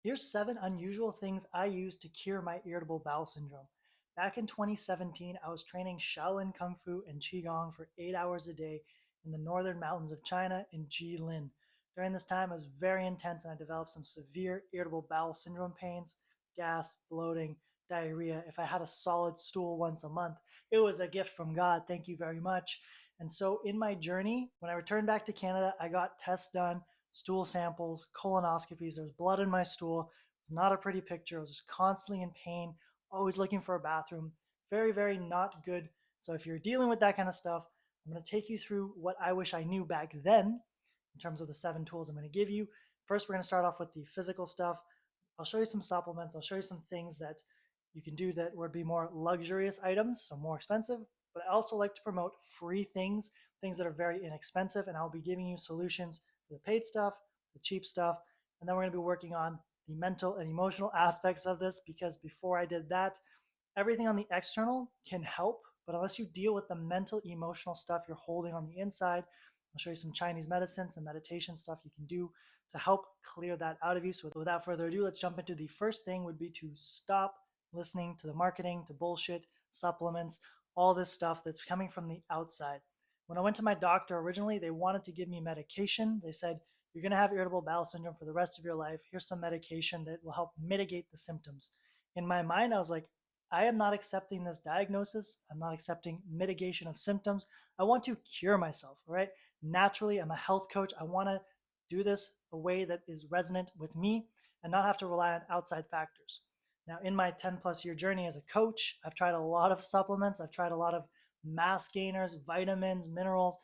Here's 7 unusual things I use to cure my irritable bowel syndrome. Back in 2017, I was training Shaolin Kung Fu and Qigong for 8 hours a day in the northern mountains of China in Jilin. During this time, it was very intense and I developed some severe irritable bowel syndrome pains, gas, bloating, diarrhea. If I had a solid stool once a month, it was a gift from God. Thank you very much. And so, in my journey, when I returned back to Canada, I got tests done, stool samples, colonoscopies. There was blood in my stool. It was not a pretty picture. I was just constantly in pain, always looking for a bathroom. Very, very not good. So if you're dealing with that kind of stuff, I'm going to take you through what I wish I knew back then in terms of the 7 tools I'm going to give you. First, we're going to start off with the physical stuff. I'll show you some supplements. I'll show you some things that you can do that would be more luxurious items, so more expensive. But I also like to promote free things, things that are very inexpensive, and I'll be giving you solutions for the paid stuff, the cheap stuff, and then we're going to be working on the mental and emotional aspects of this, because before I did that, everything on the external can help, but unless you deal with the mental, emotional stuff you're holding on the inside, I'll show you some Chinese medicine, some meditation stuff you can do to help clear that out of you. So without further ado, let's jump into the first thing would be to stop listening to the marketing, to bullshit, supplements, all this stuff that's coming from the outside. When I went to my doctor originally, they wanted to give me medication. They said, you're going to have irritable bowel syndrome for the rest of your life. Here's some medication that will help mitigate the symptoms. In my mind, I was like, I am not accepting this diagnosis. I'm not accepting mitigation of symptoms. I want to cure myself, right? Naturally, I'm a health coach. I want to do this a way that is resonant with me and not have to rely on outside factors. Now, in my 10 plus year journey as a coach, I've tried a lot of supplements. I've tried a lot of mass gainers, vitamins, minerals,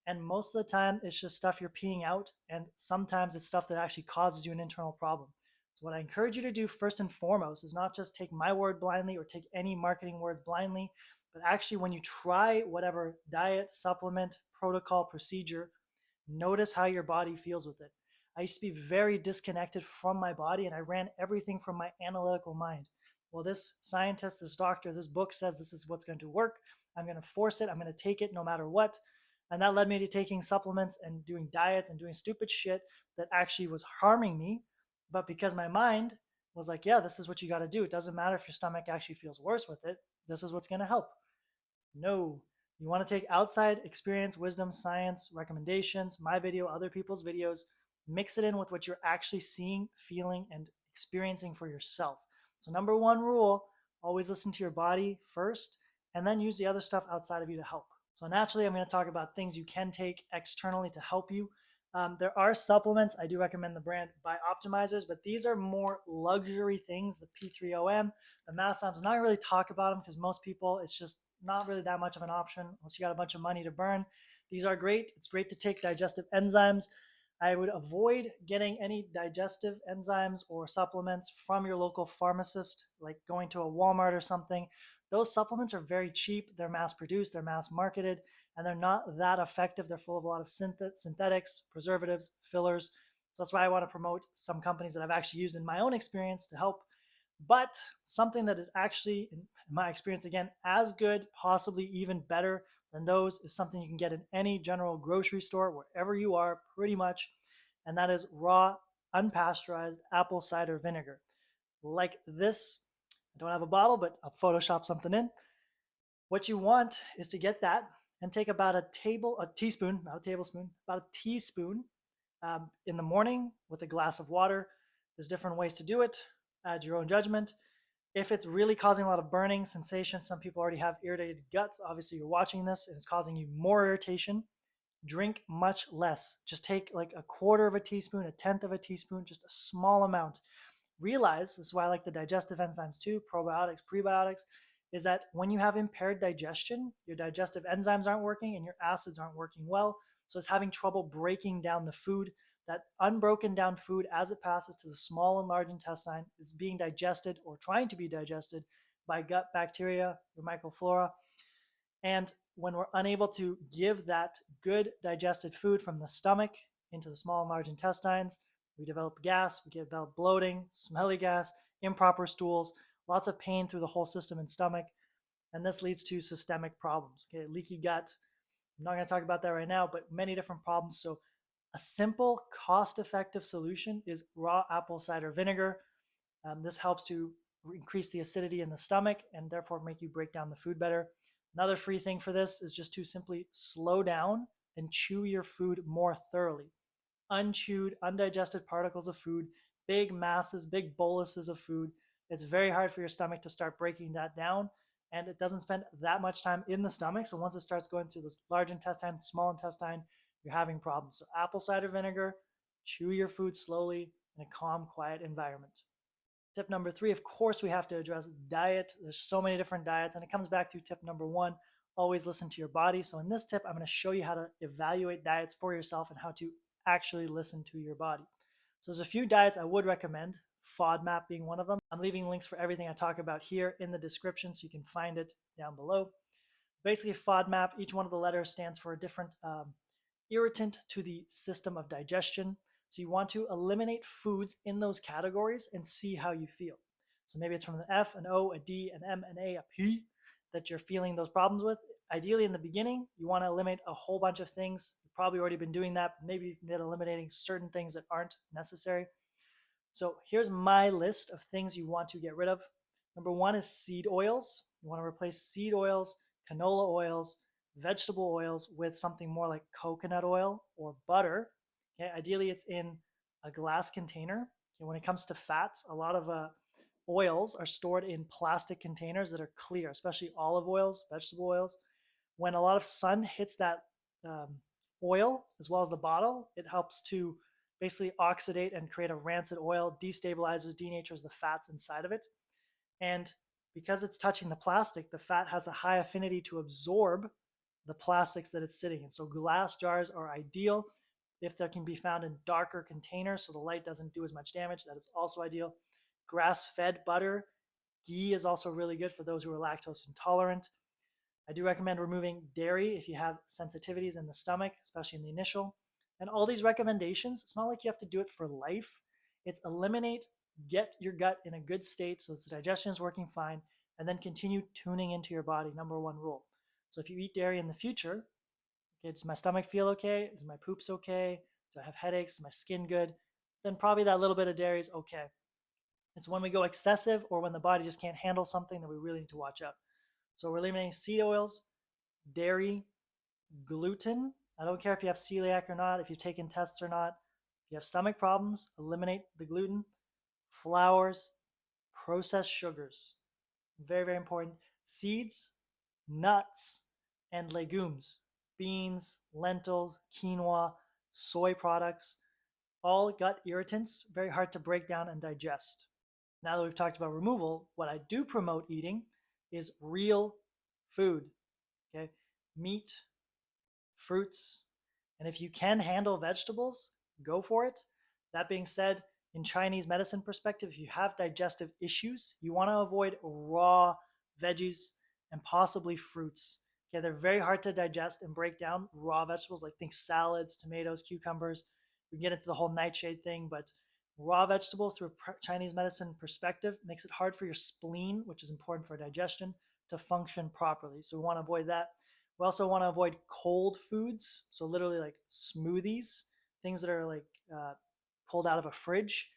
and most of the time it's just stuff you're peeing out. And sometimes it's stuff that actually causes you an internal problem. So what I encourage you to do first and foremost is not just take my word blindly or take any marketing words blindly, but actually when you try whatever diet, supplement, protocol, procedure, notice how your body feels with it. I used to be very disconnected from my body and I ran everything from my analytical mind. Well, this scientist, this doctor, this book says this is what's going to work. I'm going to force it. I'm going to take it no matter what. And that led me to taking supplements and doing diets and doing stupid shit that actually was harming me. But because my mind was like, yeah, this is what you got to do. It doesn't matter if your stomach actually feels worse with it. This is what's going to help. No. You want to take outside experience, wisdom, science, recommendations, my video, other people's videos, mix it in with what you're actually seeing, feeling, and experiencing for yourself. So, number one rule, always listen to your body first, and then use the other stuff outside of you to help. So, naturally, I'm going to talk about things you can take externally to help you. There are supplements. I do recommend the brand by Optimizers, but these are more luxury things. The P3OM, the Massams, I'm not really talk about them because most people, it's just not really that much of an option unless you got a bunch of money to burn. These are great. It's great to take digestive enzymes. I would avoid getting any digestive enzymes or supplements from your local pharmacist, like going to a Walmart or something. Those supplements are very cheap. They're mass produced, they're mass marketed, and they're not that effective. They're full of a lot of synthetics, preservatives, fillers. So that's why I want to promote some companies that I've actually used in my own experience to help. But something that is actually, in my experience, again, as good, possibly even better than those is something you can get in any general grocery store, wherever you are, pretty much. And that is raw, unpasteurized apple cider vinegar. Like this. I don't have a bottle, but I'll Photoshop something in. What you want is to get that and take about a teaspoon, not a tablespoon, about a teaspoon in the morning with a glass of water. There's different ways to do it. Add your own judgment. If it's really causing a lot of burning sensation, some people already have irritated guts. Obviously, you're watching this and it's causing you more irritation. Drink much less. Just take like a quarter of a teaspoon, a tenth of a teaspoon, just a small amount. Realize, this is why I like the digestive enzymes too, probiotics, prebiotics, is that when you have impaired digestion, your digestive enzymes aren't working and your acids aren't working well. So it's having trouble breaking down the food. That unbroken down food, as it passes to the small and large intestine, is being digested or trying to be digested by gut bacteria, your microflora. And when we're unable to give that good digested food from the stomach into the small and large intestines, we develop gas, we develop bloating, smelly gas, improper stools, lots of pain through the whole system and stomach. And this leads to systemic problems. Okay, leaky gut. I'm not going to talk about that right now, but many different problems. So A simple, cost-effective solution is raw apple cider vinegar. This helps to increase the acidity in the stomach and therefore make you break down the food better. Another free thing for this is just to simply slow down and chew your food more thoroughly. Unchewed, undigested particles of food, big masses, big boluses of food. It's very hard for your stomach to start breaking that down, and it doesn't spend that much time in the stomach. So once it starts going through the large intestine, small intestine, you're having problems. So apple cider vinegar, chew your food slowly in a calm, quiet environment. Tip number 3, of course, we have to address diet. There's so many different diets, and it comes back to tip number 1, always listen to your body. So in this tip, I'm going to show you how to evaluate diets for yourself and how to actually listen to your body. So there's a few diets I would recommend, FODMAP being one of them. I'm leaving links for everything I talk about here in the description so you can find it down below. Basically, FODMAP, each one of the letters stands for a different irritant to the system of digestion. So you want to eliminate foods in those categories and see how you feel. So maybe it's from the F, an O, a D, an M, an A, a P that you're feeling those problems with. Ideally, in the beginning, you want to eliminate a whole bunch of things. You've probably already been doing that. But maybe you've been eliminating certain things that aren't necessary. So here's my list of things you want to get rid of. Number 1 is seed oils. You want to replace seed oils, canola oils, vegetable oils with something more like coconut oil or butter. Okay, ideally, it's in a glass container. Okay, when it comes to fats, a lot of oils are stored in plastic containers that are clear, especially olive oils, vegetable oils. When a lot of sun hits that oil as well as the bottle, it helps to basically oxidate and create a rancid oil, destabilizes, denatures the fats inside of it. And because it's touching the plastic, the fat has a high affinity to absorb the plastics that it's sitting in. So glass jars are ideal if they can be found in darker containers so the light doesn't do as much damage. That is also ideal. Grass-fed butter, ghee is also really good for those who are lactose intolerant. I do recommend removing dairy if you have sensitivities in the stomach, especially in the initial. And all these recommendations, it's not like you have to do it for life. It's eliminate, get your gut in a good state so its digestion is working fine, and then continue tuning into your body, number 1 rule. So if you eat dairy in the future, okay, does my stomach feel okay? Is my poops okay? Do I have headaches? Is my skin good? Then probably that little bit of dairy is okay. It's when we go excessive or when the body just can't handle something that we really need to watch out. So we're eliminating seed oils, dairy, gluten. I don't care if you have celiac or not, if you've taken tests or not. If you have stomach problems, eliminate the gluten. Flours, processed sugars. Very, very important. Seeds, nuts, and legumes. Beans, lentils, quinoa, soy products, all gut irritants, very hard to break down and digest. Now that we've talked about removal, what I do promote eating is real food, okay? Meat, fruits, and if you can handle vegetables, go for it. That being said, in Chinese medicine perspective, if you have digestive issues, you want to avoid raw veggies and possibly fruits. Okay, they're very hard to digest and break down, raw vegetables, like think salads, tomatoes, cucumbers. We can get into the whole nightshade thing, but raw vegetables through a Chinese medicine perspective makes it hard for your spleen, which is important for digestion, to function properly. So we want to avoid that. We also want to avoid cold foods, so literally like smoothies, things that are like pulled out of a fridge.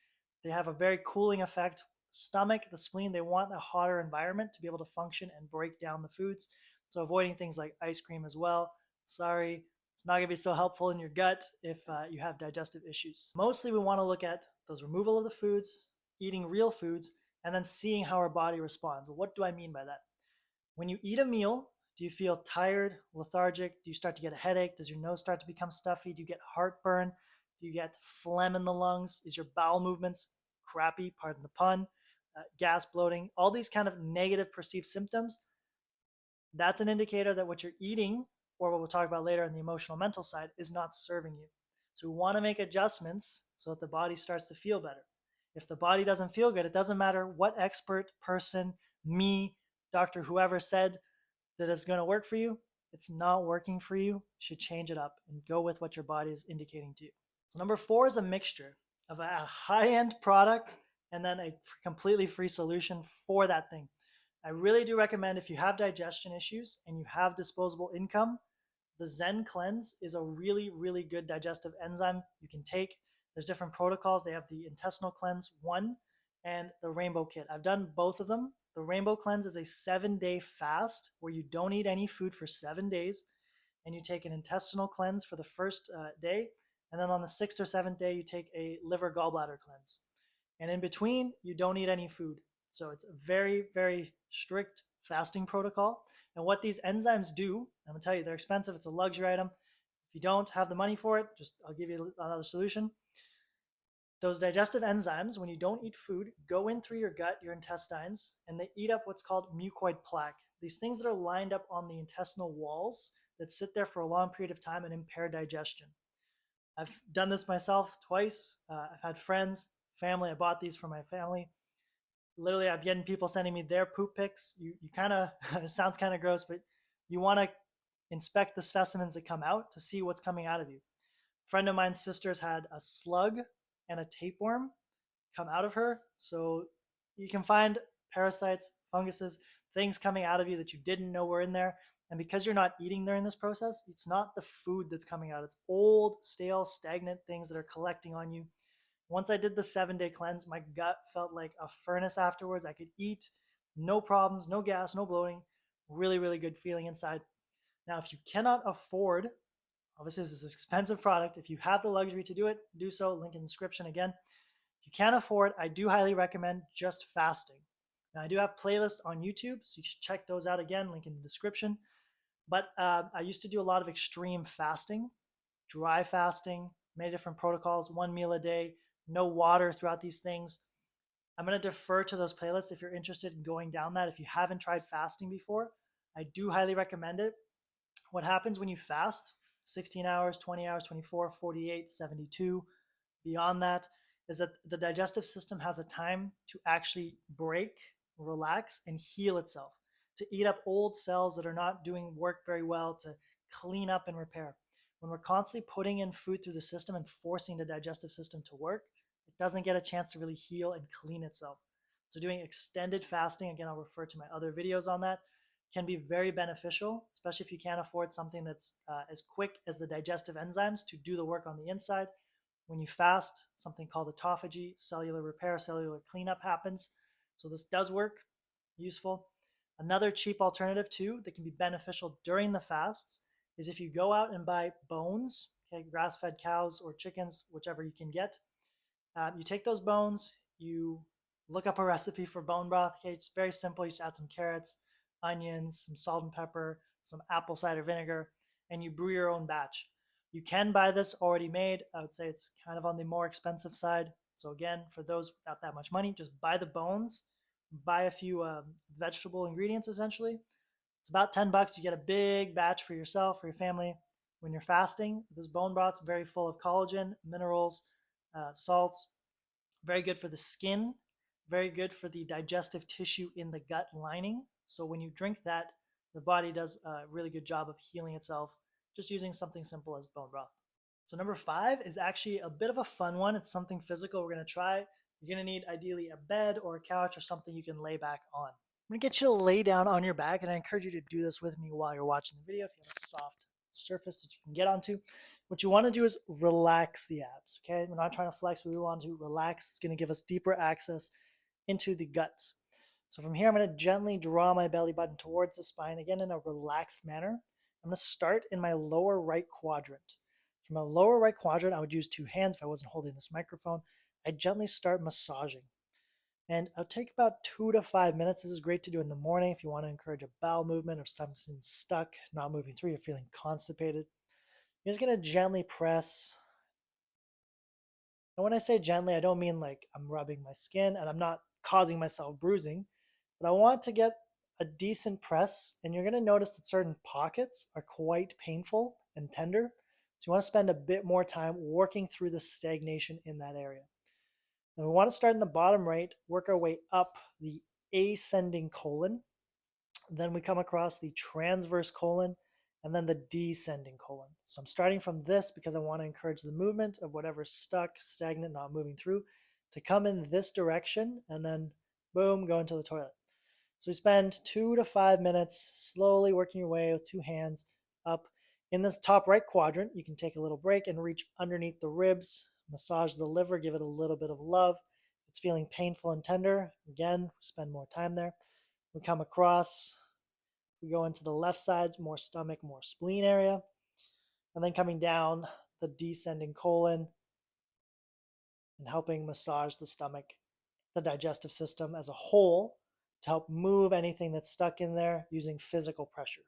They have a very cooling effect. Stomach, the spleen, they want a hotter environment to be able to function and break down the foods. So avoiding things like ice cream as well. Sorry, it's not going to be so helpful in your gut if you have digestive issues. Mostly we want to look at those removal of the foods, eating real foods, and then seeing how our body responds. What do I mean by that? When you eat a meal, do you feel tired, lethargic? Do you start to get a headache? Does your nose start to become stuffy? Do you get heartburn? Do you get phlegm in the lungs? Is your bowel movements crappy, pardon the pun, gas, bloating, all these kind of negative perceived symptoms? That's an indicator that what you're eating, or what we'll talk about later on the emotional mental side, is not serving you. So we want to make adjustments so that the body starts to feel better. If the body doesn't feel good, it doesn't matter what expert person, me, doctor, whoever said that it's going to work for you. It's not working for you. You should change it up and go with what your body is indicating to you. So number 4 is a mixture of a high-end product and then a completely free solution for that thing. I really do recommend, if you have digestion issues and you have disposable income, The Zen Cleanse is a really, really good digestive enzyme you can take. There's different protocols. They have the Intestinal Cleanse 1 and the Rainbow Kit. I've done both of them. The Rainbow Cleanse is a 7-day fast where you don't eat any food for 7 days, and you take an intestinal cleanse for the first day, and then on the 6th or 7th day, you take a liver gallbladder cleanse. And in between, you don't eat any food. So it's a very, very strict fasting protocol. And what these enzymes do, I'm gonna tell you, they're expensive. It's a luxury item. If you don't have the money for it, I'll give you another solution. Those digestive enzymes, when you don't eat food, go in through your gut, your intestines, and they eat up what's called mucoid plaque. These things that are lined up on the intestinal walls that sit there for a long period of time and impair digestion. I've done this myself twice. I've had friends, family. I bought these for my family. Literally, I'm getting people sending me their poop pics. You kind of, it sounds kind of gross, but you want to inspect the specimens that come out to see what's coming out of you. A friend of mine's sister's had a slug and a tapeworm come out of her. So you can find parasites, funguses, things coming out of you that you didn't know were in there. And because you're not eating during this process, it's not the food that's coming out. It's old, stale, stagnant things that are collecting on you. Once I did the 7-day cleanse, my gut felt like a furnace afterwards. I could eat, no problems, no gas, no bloating. Really, really good feeling inside. Now, if you cannot afford, obviously this is an expensive product. If you have the luxury to do it, do so. Link in the description again. If you can't afford, I do highly recommend just fasting. Now, I do have playlists on YouTube, so you should check those out again. Link in the description. But I used to do a lot of extreme fasting, dry fasting, many different protocols, 1 meal a day, no water throughout these things. I'm going to defer to those playlists if you're interested in going down that. If you haven't tried fasting before, I do highly recommend it. What happens when you fast, 16 hours, 20 hours, 24, 48, 72, beyond that, is that the digestive system has a time to actually break, relax, and heal itself, to eat up old cells that are not doing work very well, to clean up and repair. When we're constantly putting in food through the system and forcing the digestive system to work, it doesn't get a chance to really heal and clean itself. So doing extended fasting, again, I'll refer to my other videos on that, can be very beneficial, especially if you can't afford something that's as quick as the digestive enzymes to do the work on the inside. When you fast, something called autophagy, cellular repair, cellular cleanup happens. So this does work, useful. Another cheap alternative too that can be beneficial during the fasts is if you go out and buy bones, okay, grass-fed cows or chickens, whichever you can get. You take those bones, you look up a recipe for bone broth. Okay, it's very simple. You just add some carrots, onions, some salt and pepper, some apple cider vinegar, and you brew your own batch. You can buy this already made. I would say it's kind of on the more expensive side. So again, for those without that much money, just buy the bones, buy a few vegetable ingredients essentially. It's about $10. You get a big batch for yourself, for your family. When you're fasting, this bone broth's very full of collagen, minerals, salts, very good for the skin, very good for the digestive tissue in the gut lining. So when you drink that, the body does a really good job of healing itself just using something simple as bone broth. So number 5 is actually a bit of a fun one. It's something physical we're going to try. You're going to need ideally a bed or a couch or something you can lay back on. I'm going to get you to lay down on your back, and I encourage you to do this with me while you're watching the video if you have a soft surface that you can get onto. What you want to do is relax the abs, okay? We're not trying to flex, we want to relax. It's going to give us deeper access into the guts. So from here, I'm going to gently draw my belly button towards the spine, again in a relaxed manner. I'm going to start in my lower right quadrant. From a lower right quadrant, I would use 2 hands if I wasn't holding this microphone. I gently start massaging. And I'll take about 2 to 5 minutes. This is great to do in the morning if you want to encourage a bowel movement or something stuck, not moving through, you're feeling constipated. You're just going to gently press. And when I say gently, I don't mean like I'm rubbing my skin and I'm not causing myself bruising, but I want to get a decent press, and you're going to notice that certain pockets are quite painful and tender. So you want to spend a bit more time working through the stagnation in that area. Then we want to start in the bottom right, work our way up the ascending colon. Then we come across the transverse colon and then the descending colon. So I'm starting from this because I want to encourage the movement of whatever's stuck, stagnant, not moving through to come in this direction and then boom, go into the toilet. So we spend 2 to 5 minutes slowly working your way with 2 hands up. In this top right quadrant, you can take a little break and reach underneath the ribs, massage the liver, give it a little bit of love. If it's feeling painful and tender, again, spend more time there. We come across, we go into the left side, more stomach, more spleen area, and then coming down the descending colon and helping massage the stomach, the digestive system as a whole, to help move anything that's stuck in there using physical pressure.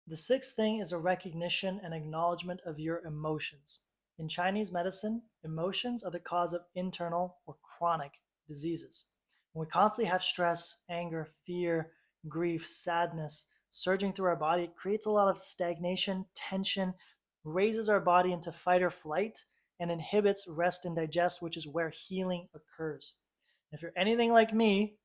The sixth thing is a recognition and acknowledgement of your emotions. In Chinese medicine, emotions are the cause of internal or chronic diseases. When we constantly have stress, anger, fear, grief, sadness surging through our body, it creates a lot of stagnation, tension, raises our body into fight or flight, and inhibits rest and digest, which is where healing occurs. If you're anything like me,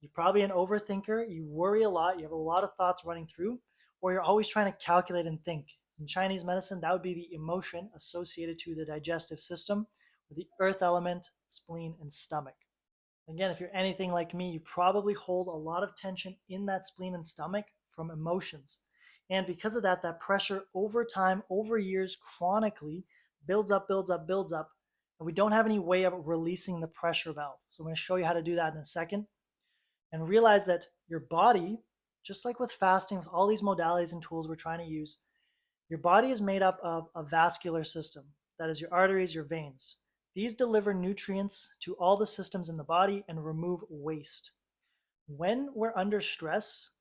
you're probably an overthinker, you worry a lot, you have a lot of thoughts running through, or you're always trying to calculate and think. In Chinese medicine, that would be the emotion associated to the digestive system with the earth element, spleen, and stomach. Again, if you're anything like me, you probably hold a lot of tension in that spleen and stomach from emotions. And because of that, that pressure over time, over years, chronically builds up, and we don't have any way of releasing the pressure valve. So I'm going to show you how to do that in a second. And realize that your body, just like with fasting, with all these modalities and tools we're trying to use, your body is made up of a vascular system. That is your arteries, your veins. These deliver nutrients to all the systems in the body and remove waste. When we're under stress,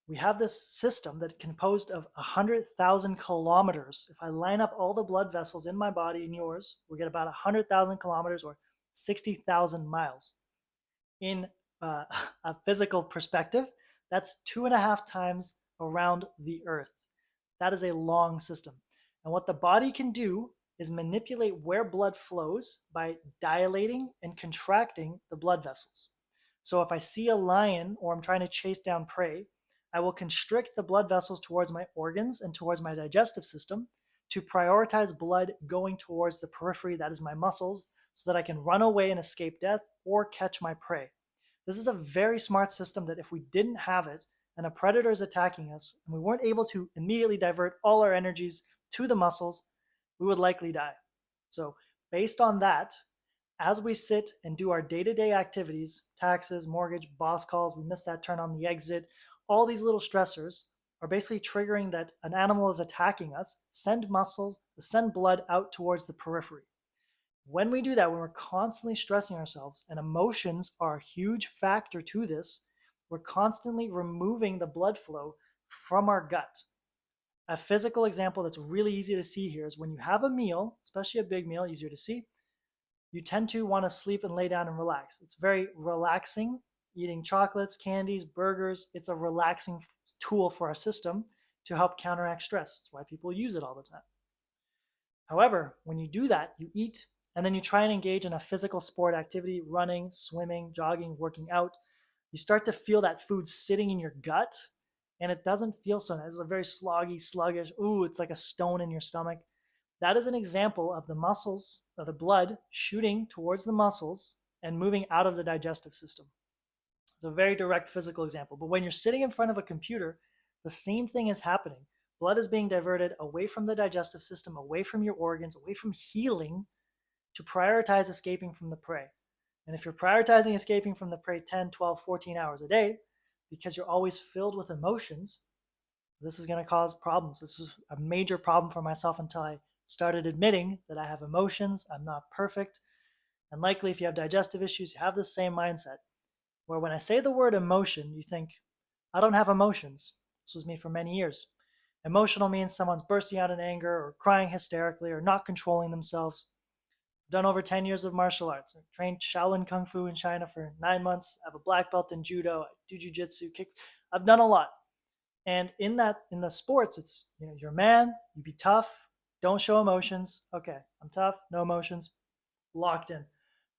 we have this system that's composed of 100,000 kilometers. If I line up all the blood vessels in my body and yours, we get about 100,000 kilometers or 60,000 miles. In a physical perspective, that's 2.5 times around the earth. That is a long system. And what the body can do is manipulate where blood flows by dilating and contracting the blood vessels. So if I see a lion or I'm trying to chase down prey, I will constrict the blood vessels towards my organs and towards my digestive system to prioritize blood going towards the periphery, that is my muscles, so that I can run away and escape death or catch my prey. This is a very smart system that if we didn't have it and a predator is attacking us and we weren't able to immediately divert all our energies to the muscles, we would likely die. So based on that, as we sit and do our day-to-day activities, taxes, mortgage, boss calls, we miss that turn on the exit, all these little stressors are basically triggering that an animal is attacking us, send blood out towards the periphery. When we do that, when we're constantly stressing ourselves, and emotions are a huge factor to this, we're constantly removing the blood flow from our gut. A physical example that's really easy to see here is when you have a meal, especially a big meal, easier to see, you tend to want to sleep and lay down and relax. It's very relaxing. Eating chocolates, candies, burgers, it's a relaxing tool for our system to help counteract stress. That's why people use it all the time. However, when you do that, you eat, and then you try and engage in a physical sport activity, running, swimming, jogging, working out, you start to feel that food sitting in your gut, and it doesn't feel so nice. It's a very sloggy, sluggish, it's like a stone in your stomach. That is an example of the muscles, of the blood shooting towards the muscles and moving out of the digestive system. It's a very direct physical example. But when you're sitting in front of a computer, the same thing is happening. Blood is being diverted away from the digestive system, away from your organs, away from healing to prioritize escaping from the prey. And if you're prioritizing escaping from the prey 10, 12, 14 hours a day, because you're always filled with emotions, this is going to cause problems. This is a major problem for myself until I started admitting that I have emotions, I'm not perfect. And likely if you have digestive issues, you have the same mindset. Where when I say the word emotion, you think, I don't have emotions. This was me for many years. Emotional means someone's bursting out in anger or crying hysterically or not controlling themselves. I've done over 10 years of martial arts. I've trained Shaolin Kung Fu in China for 9 months. I have a black belt in judo. I do jujitsu, kick. I've done a lot. And in the sports, it's, you're a man, you be tough, don't show emotions. Okay, I'm tough, no emotions, locked in.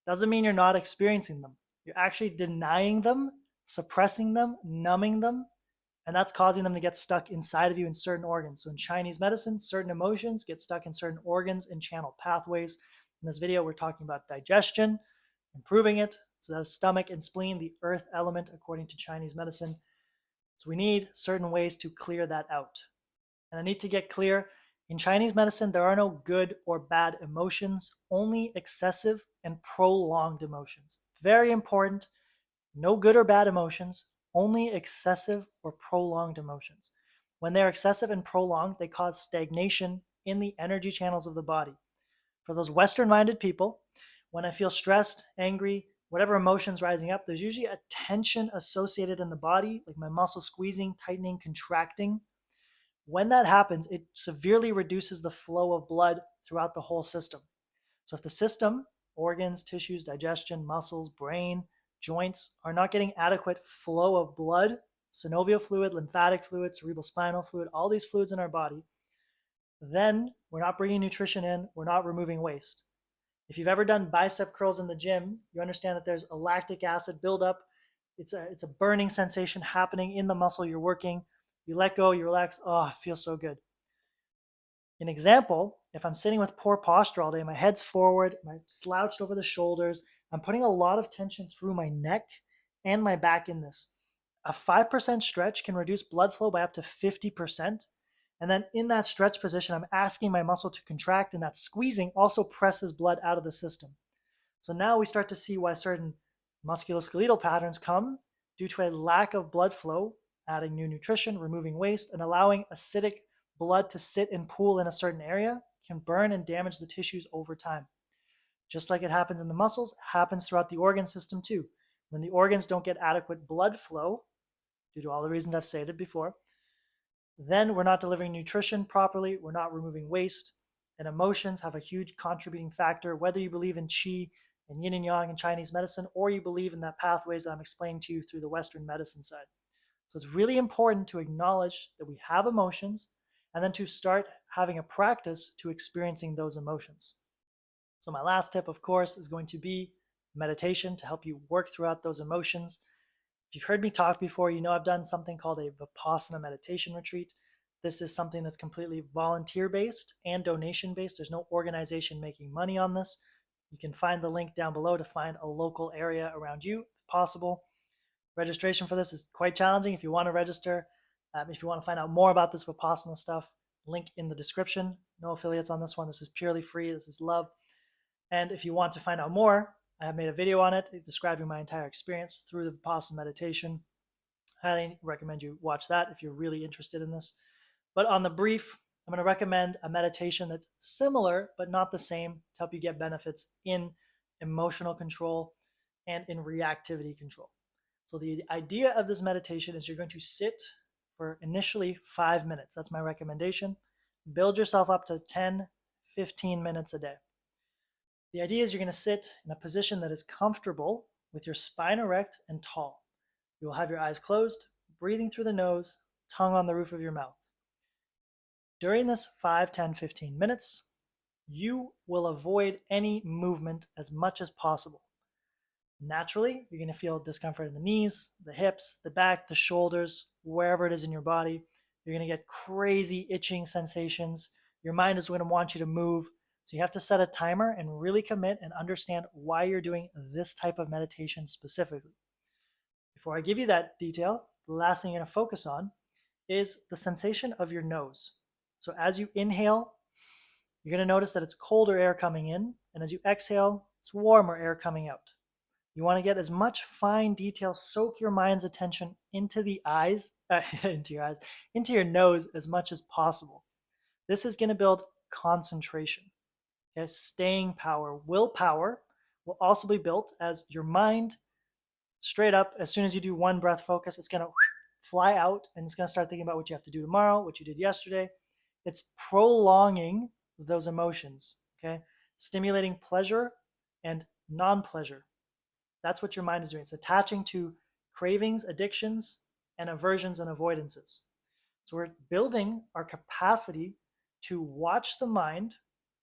Doesn't mean you're not experiencing them. You're actually denying them, suppressing them, numbing them, and that's causing them to get stuck inside of you in certain organs. So in Chinese medicine, certain emotions get stuck in certain organs and channel pathways. In this video, we're talking about digestion, improving it. So that's stomach and spleen, the earth element according to Chinese medicine. So we need certain ways to clear that out. And I need to get clear, In Chinese medicine, there are no good or bad emotions, only excessive and prolonged emotions. Very important, no good or bad emotions, only excessive or prolonged emotions. When they're excessive and prolonged, they cause stagnation in the energy channels of the body. For those Western minded people, when I feel stressed, angry, whatever emotions rising up, there's usually a tension associated in the body, like my muscles squeezing, tightening, contracting. When that happens, it severely reduces the flow of blood throughout the whole system. So if the system, organs, tissues, digestion, muscles, brain, joints are not getting adequate flow of blood, synovial fluid, lymphatic fluid, cerebrospinal fluid, all these fluids in our body, then we're not bringing nutrition in, we're not removing waste. If you've ever done bicep curls in the gym, you understand that there's a lactic acid buildup. It's a burning sensation happening in the muscle you're working. You let go, you relax. Oh, it feels so good. An example, if I'm sitting with poor posture all day, my head's forward, I'm slouched over the shoulders, I'm putting a lot of tension through my neck and my back in this. A 5% stretch can reduce blood flow by up to 50%. And then in that stretch position, I'm asking my muscle to contract, and that squeezing also presses blood out of the system. So now we start to see why certain musculoskeletal patterns come due to a lack of blood flow, adding new nutrition, removing waste, and allowing acidic blood to sit and pool in a certain area can burn and damage the tissues over time. Just like it happens in the muscles, happens throughout the organ system too. When the organs don't get adequate blood flow, due to all the reasons I've stated before, then we're not delivering nutrition properly, we're not removing waste, and emotions have a huge contributing factor, whether you believe in qi and yin and yang in Chinese medicine, or you believe in that pathways that I'm explaining to you through the Western medicine side. So it's really important to acknowledge that we have emotions and then to start having a practice to experiencing those emotions. So my last tip, of course, is going to be meditation to help you work throughout those emotions. If you've heard me talk before, you know I've done something called a Vipassana meditation retreat. This is something that's completely volunteer-based and donation-based. There's no organization making money on this. You can find the link down below to find a local area around you, if possible. Registration for this is quite challenging. If you want to register, if you want to find out more about this Vipassana stuff, link in the description. No affiliates on this one. This is purely free. This is love. And if you want to find out more, I have made a video on it describing my entire experience through the Vipassana meditation. Highly recommend you watch that if you're really interested in this. But on the brief, I'm going to recommend a meditation that's similar but not the same to help you get benefits in emotional control and in reactivity control. So the idea of this meditation is you're going to sit for initially 5 minutes. That's my recommendation. Build yourself up to 10, 15 minutes a day. The idea is you're going to sit in a position that is comfortable with your spine erect and tall. You will have your eyes closed, breathing through the nose, tongue on the roof of your mouth. During this 5, 10, 15 minutes, you will avoid any movement as much as possible. Naturally, you're going to feel discomfort in the knees, the hips, the back, the shoulders, wherever it is in your body. You're going to get crazy itching sensations. Your mind is going to want you to move. So you have to set a timer and really commit and understand why you're doing this type of meditation specifically. Before I give you that detail, the last thing you're going to focus on is the sensation of your nose. So as you inhale, you're going to notice that it's colder air coming in, and as you exhale, it's warmer air coming out. You want to get as much fine detail, soak your mind's attention into the eyes, into your nose as much as possible. This is going to build concentration. Okay, staying power, willpower will also be built as your mind, straight up, as soon as you do one breath focus, it's going to fly out and it's going to start thinking about what you have to do tomorrow, what you did yesterday. It's prolonging those emotions, okay? Stimulating pleasure and non-pleasure. That's what your mind is doing. It's attaching to cravings, addictions, and aversions and avoidances. So we're building our capacity to watch the mind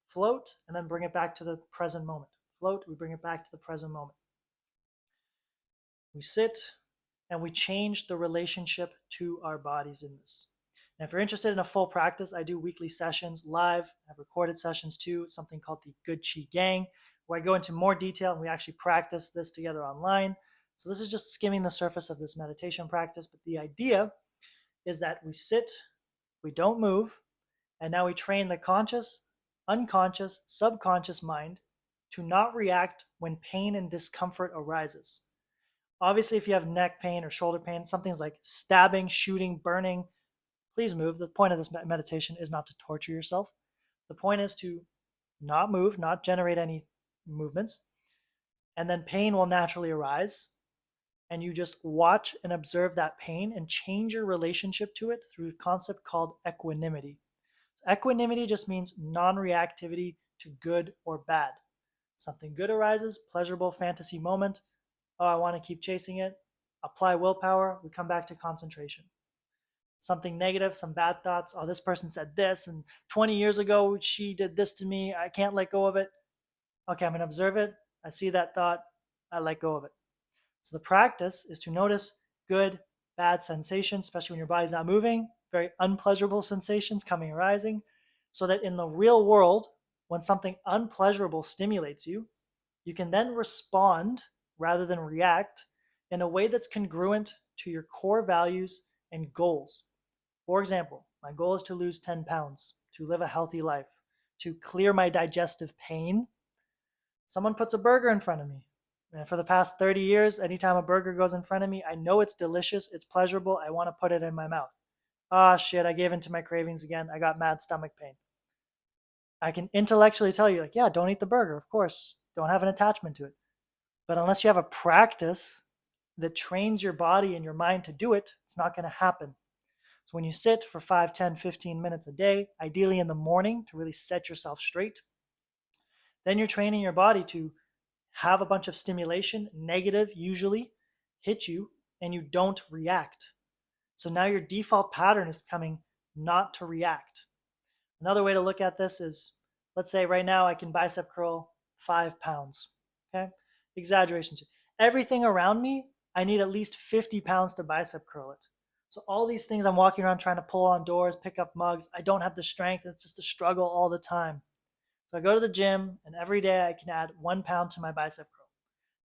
float and then bring it back to the present moment. Float, we bring it back to the present moment. We sit and we change the relationship to our bodies in this. And if you're interested in a full practice, I do weekly sessions live. I have recorded sessions too, something called the Good Qi Gang, where I go into more detail and we actually practice this together online. So this is just skimming the surface of this meditation practice, but the idea is that we sit, we don't move, And now we train the conscious, unconscious, subconscious mind to not react when pain and discomfort arises. Obviously, if you have neck pain or shoulder pain, something's like stabbing, shooting, burning, please move. The point of this meditation is not to torture yourself. The point is to not move, not generate any movements. And then pain will naturally arise. And you just watch and observe that pain and change your relationship to it through a concept called equanimity. Equanimity just means non-reactivity to good or bad. Something good arises, pleasurable fantasy moment. Oh, I want to keep chasing it. Apply willpower. We come back to concentration. Something negative, some bad thoughts. Oh, this person said this, and 20 years ago she did this to me. I can't let go of it. Okay, I'm going to observe it. I see that thought. I let go of it. So the practice is to notice good, bad sensations, especially when your body's not moving, very unpleasurable sensations arising, so that in the real world, when something unpleasurable stimulates you, you can then respond rather than react in a way that's congruent to your core values and goals. For example, my goal is to lose 10 pounds, to live a healthy life, to clear my digestive pain. Someone puts a burger in front of me. And for the past 30 years, anytime a burger goes in front of me, I know it's delicious, it's pleasurable, I want to put it in my mouth. Ah, shit, I gave in to my cravings again. I got mad stomach pain. I can intellectually tell you, like, yeah, don't eat the burger, of course. Don't have an attachment to it. But unless you have a practice that trains your body and your mind to do it, it's not going to happen. So when you sit for 5, 10, 15 minutes a day, ideally in the morning to really set yourself straight, then you're training your body to have a bunch of stimulation, negative usually, hit you, and you don't react. So now your default pattern is becoming not to react. Another way to look at this is, let's say right now I can bicep curl 5 pounds. Okay, exaggerations. Everything around me, I need at least 50 pounds to bicep curl it. So all these things I'm walking around trying to pull on doors, pick up mugs, I don't have the strength. It's just a struggle all the time. So I go to the gym, and every day I can add 1 pound to my bicep curl.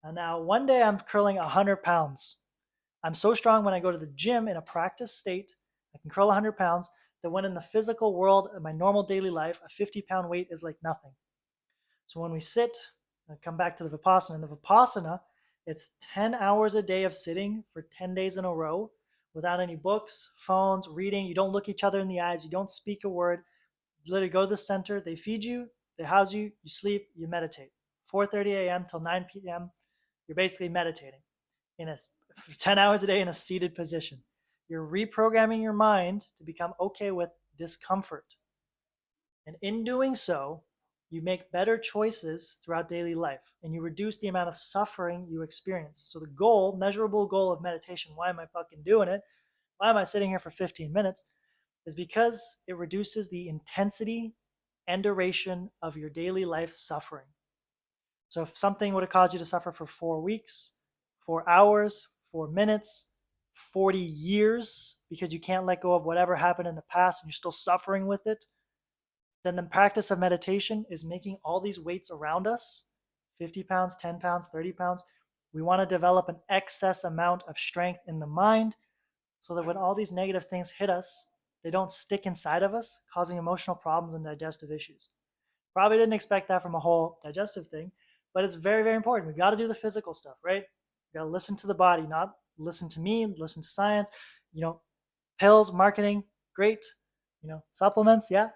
And now one day I'm curling 100 pounds. I'm so strong when I go to the gym in a practice state, I can curl 100 pounds, that when in the physical world, in my normal daily life, a 50-pound weight is like nothing. So when we sit, I come back to the Vipassana. In the Vipassana, it's 10 hours a day of sitting for 10 days in a row without any books, phones, reading. You don't look each other in the eyes. You don't speak a word. You literally go to the center. They feed you. They house you. You sleep. You meditate. 4:30 a.m. till 9 p.m. You're basically meditating for 10 hours a day in a seated position. You're reprogramming your mind to become okay with discomfort. And in doing so, you make better choices throughout daily life, and you reduce the amount of suffering you experience. So the goal, measurable goal of meditation, why am I fucking doing it? Why am I sitting here for 15 minutes? Is because it reduces the intensity and duration of your daily life suffering. So if something would have caused you to suffer for 4 weeks, 4 hours, 4 minutes, 40 years, because you can't let go of whatever happened in the past and you're still suffering with it, then the practice of meditation is making all these weights around us, 50 pounds, 10 pounds, 30 pounds. We want to develop an excess amount of strength in the mind so that when all these negative things hit us, they don't stick inside of us, causing emotional problems and digestive issues. Probably didn't expect that from a whole digestive thing, but it's very, very important. We got to do the physical stuff, right? We got to listen to the body, not listen to me, listen to science. Pills, marketing, great. Supplements, yeah.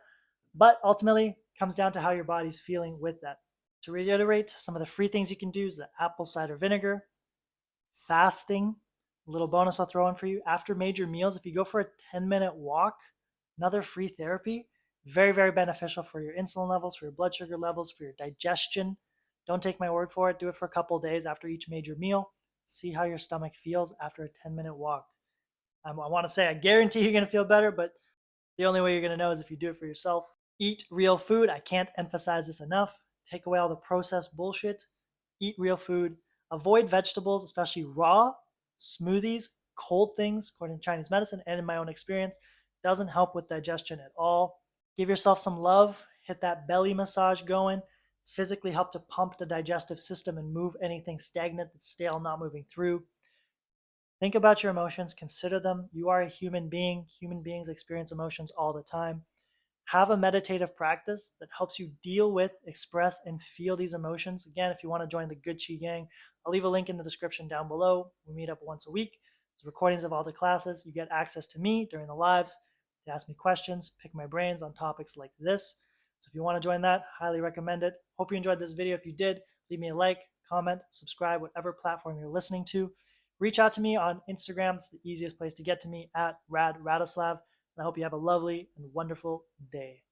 But ultimately, comes down to how your body's feeling with that. To reiterate, some of the free things you can do is the apple cider vinegar, fasting. A little bonus I'll throw in for you. After major meals, if you go for a 10-minute walk, another free therapy, very, very beneficial for your insulin levels, for your blood sugar levels, for your digestion. Don't take my word for it. Do it for a couple of days after each major meal. See how your stomach feels after a 10-minute walk. I want to say I guarantee you're going to feel better, but the only way you're going to know is if you do it for yourself. Eat real food. I can't emphasize this enough. Take away all the processed bullshit. Eat real food. Avoid vegetables, especially raw, smoothies, cold things, according to Chinese medicine and in my own experience. Doesn't help with digestion at all. Give yourself some love. Hit that belly massage going. Physically help to pump the digestive system and move anything stagnant that's stale, not moving through. Think about your emotions. Consider them. You are a human being. Human beings experience emotions all the time. Have a meditative practice that helps you deal with, express, and feel these emotions. Again, if you want to join the Good Chi Gang, I'll leave a link in the description down below. We meet up once a week. There's recordings of all the classes. You get access to me during the lives to ask me questions, pick my brains on topics like this. So if you want to join that, highly recommend it. Hope you enjoyed this video. If you did, leave me a like, comment, subscribe, whatever platform you're listening to. Reach out to me on Instagram. It's the easiest place to get to me at Radoslav. And I hope you have a lovely and wonderful day.